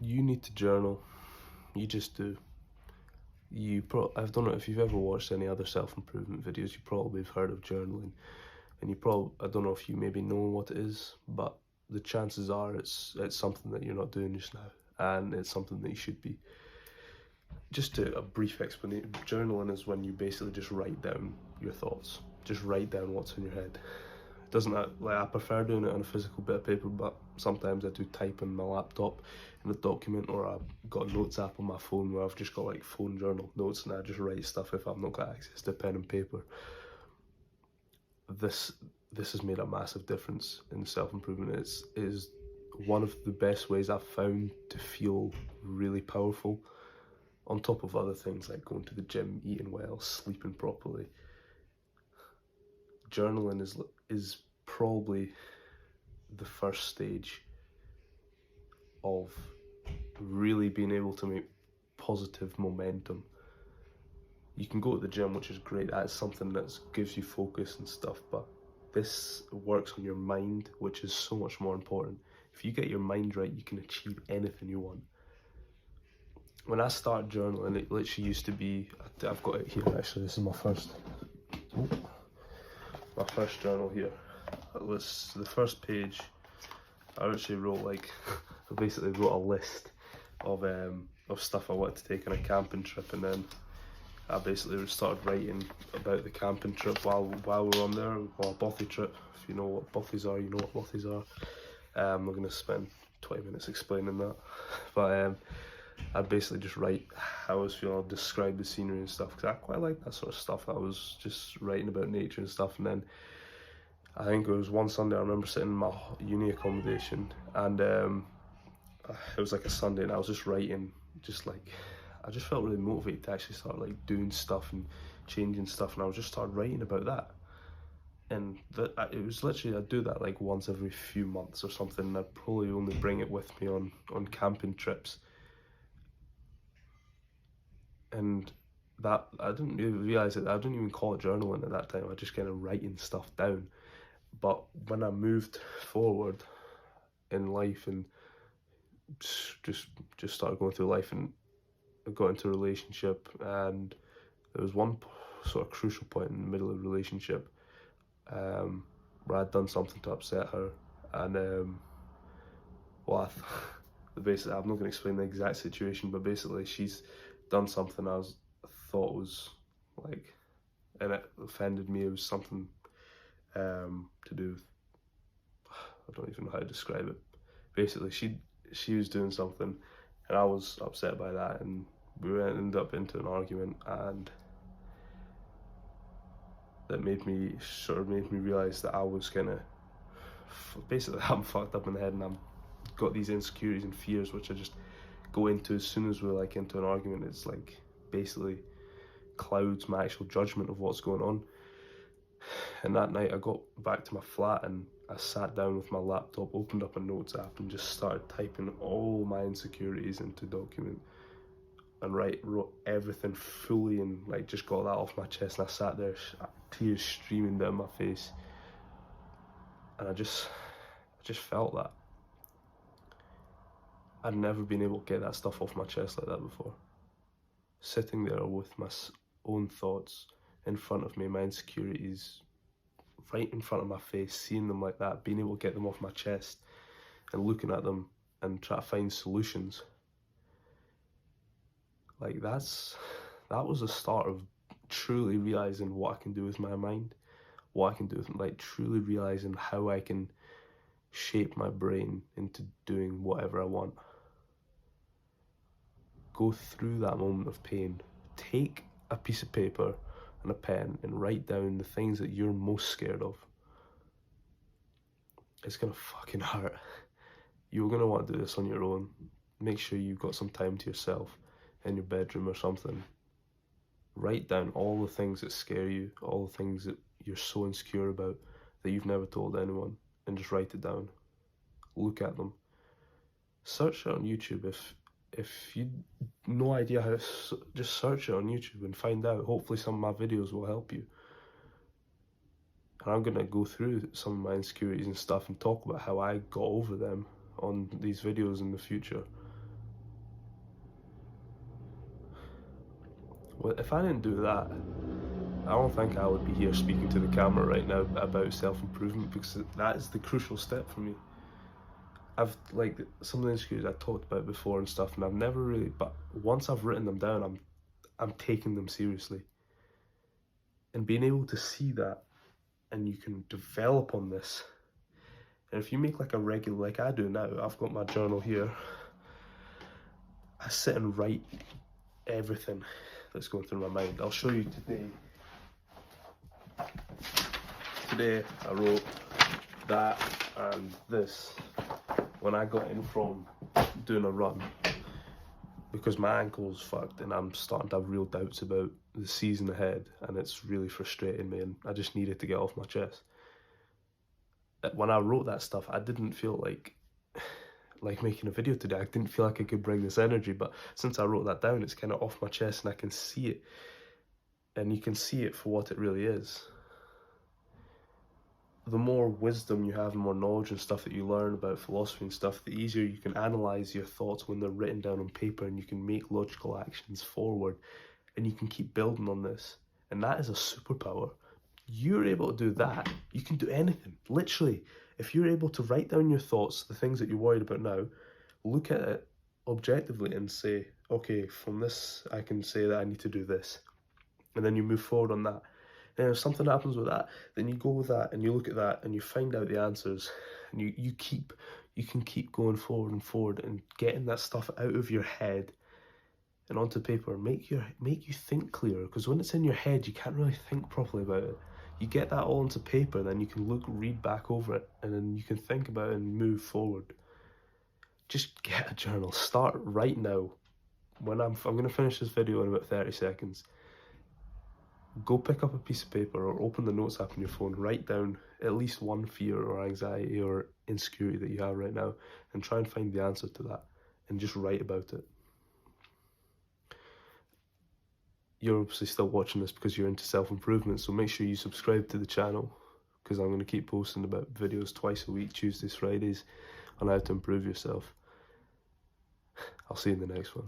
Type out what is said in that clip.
You need to journal. You just do. I don't know if you've ever watched any other self-improvement videos. You probably have heard of journaling, and I don't know if you maybe know what it is, but the chances are it's something that you're not doing just now, and it's something that you should be. Just a brief explanation. Journaling is when you basically just write down your thoughts. Just write down what's in your head. It doesn't like I prefer doing it on a physical bit of paper, but sometimes I do type in my laptop in a document, or I've got a notes app on my phone where I've just got like phone journal notes, and I just write stuff if I've not got access to pen and paper. This has made a massive difference in self-improvement. It is one of the best ways I've found to feel really powerful, on top of other things like going to the gym, eating well, sleeping properly. Journaling is probably the first stage of really being able to make positive momentum. You can go to the gym, which is great. That's something that gives you focus and stuff, but this works on your mind, which is so much more important. If you get your mind right, you can achieve anything you want. When I started journaling, it literally used to be, I've got it here actually, this is my first journal here. It was the first page. I actually wrote I basically wrote a list of stuff I wanted to take on a camping trip, and then I basically started writing about the camping trip while we were on there, or a bothy trip. If you know what bothies are, you know what bothies are. I'm not going to spend 20 minutes explaining that, but I'd basically just write how I was feeling, I'd describe the scenery and stuff, because I quite like that sort of stuff. I was just writing about nature and stuff, and then I think it was one Sunday I remember sitting in my uni accommodation, and it was like a Sunday, and I was just writing, I just felt really motivated to actually start like doing stuff and changing stuff, and I was just started writing about that. And it was literally, I'd do that like once every few months or something, and I'd probably only bring it with me on camping trips. And that, I didn't really realise it, I didn't even call it journaling at that time, I just kind of writing stuff down. But when I moved forward in life and just started going through life, and I got into a relationship, and there was one sort of crucial point in the middle of the relationship where I'd done something to upset her, and well, basically, I'm not going to explain the exact situation, but basically she's done something I thought was like, and it offended me. It was something to do with, I don't even know how to describe it. Basically, she was doing something, and I was upset by that, and we ended up into an argument, and that made me realise that I was basically, I'm fucked up in the head, and I'm got these insecurities and fears which I just go into as soon as we're like into an argument. It's like basically clouds my actual judgment of what's going on. And that night I got back to my flat, and I sat down with my laptop, opened up a notes app, and just started typing all my insecurities into a document, and wrote everything fully, and like just got that off my chest. And I sat there, tears streaming down my face, and I just felt that I'd never been able to get that stuff off my chest like that before. Sitting there with my own thoughts in front of me, my insecurities right in front of my face, seeing them like that, being able to get them off my chest and looking at them and try to find solutions. Like that was the start of truly realising what I can do with my mind, what I can do with, like, truly realising how I can shape my brain into doing whatever I want. Go through that moment of pain, take a piece of paper and a pen and write down the things that you're most scared of. It's gonna fucking hurt. You're gonna want to do this on your own. Make sure you've got some time to yourself in your bedroom or something. Write down all the things that scare you, all the things that you're so insecure about that you've never told anyone, and just write it down. Look at them. Search it on YouTube. If you no idea how, just search it on YouTube and find out. Hopefully some of my videos will help you. And I'm gonna go through some of my insecurities and stuff and talk about how I got over them on these videos in the future. If I didn't do that, I don't think I would be here speaking to the camera right now about self-improvement, because that is the crucial step for me. I've, like, some of the insecurities I talked about before and stuff, and I've never really, but once I've written them down, I'm taking them seriously. And being able to see that, and you can develop on this. And if you make like a regular, like I do now, I've got my journal here. I sit and write everything that's going through my mind. I'll show you today. Today I wrote that and this when I got in from doing a run, because my ankle's fucked and I'm starting to have real doubts about the season ahead, and it's really frustrating me, and I just needed to get off my chest. When I wrote that stuff, I didn't feel like making a video today. I didn't feel like I could bring this energy, but since I wrote that down, it's kind of off my chest and I can see it, and you can see it for what it really is. The more wisdom you have and more knowledge and stuff that you learn about philosophy and stuff, the easier you can analyze your thoughts when they're written down on paper, and you can make logical actions forward, and you can keep building on this. And that is a superpower. You're able to do that, you can do anything. Literally, if you're able to write down your thoughts, the things that you're worried about now, look at it objectively and say, okay, from this I can say that I need to do this. And then you move forward on that. And if something happens with that, then you go with that and you look at that and you find out the answers, and you can keep going forward and forward and getting that stuff out of your head and onto paper. Make you think clearer, because when it's in your head you can't really think properly about it. You get that all onto paper, then you can read back over it, and then you can think about it and move forward. Just get a journal. Start right now. When I'm going to finish this video in about 30 seconds. Go pick up a piece of paper or open the notes app on your phone. Write down at least one fear or anxiety or insecurity that you have right now, and try and find the answer to that, and just write about it. You're obviously still watching this because you're into self-improvement, so make sure you subscribe to the channel, because I'm going to keep posting about videos twice a week, Tuesdays, Fridays, on how to improve yourself. I'll see you in the next one.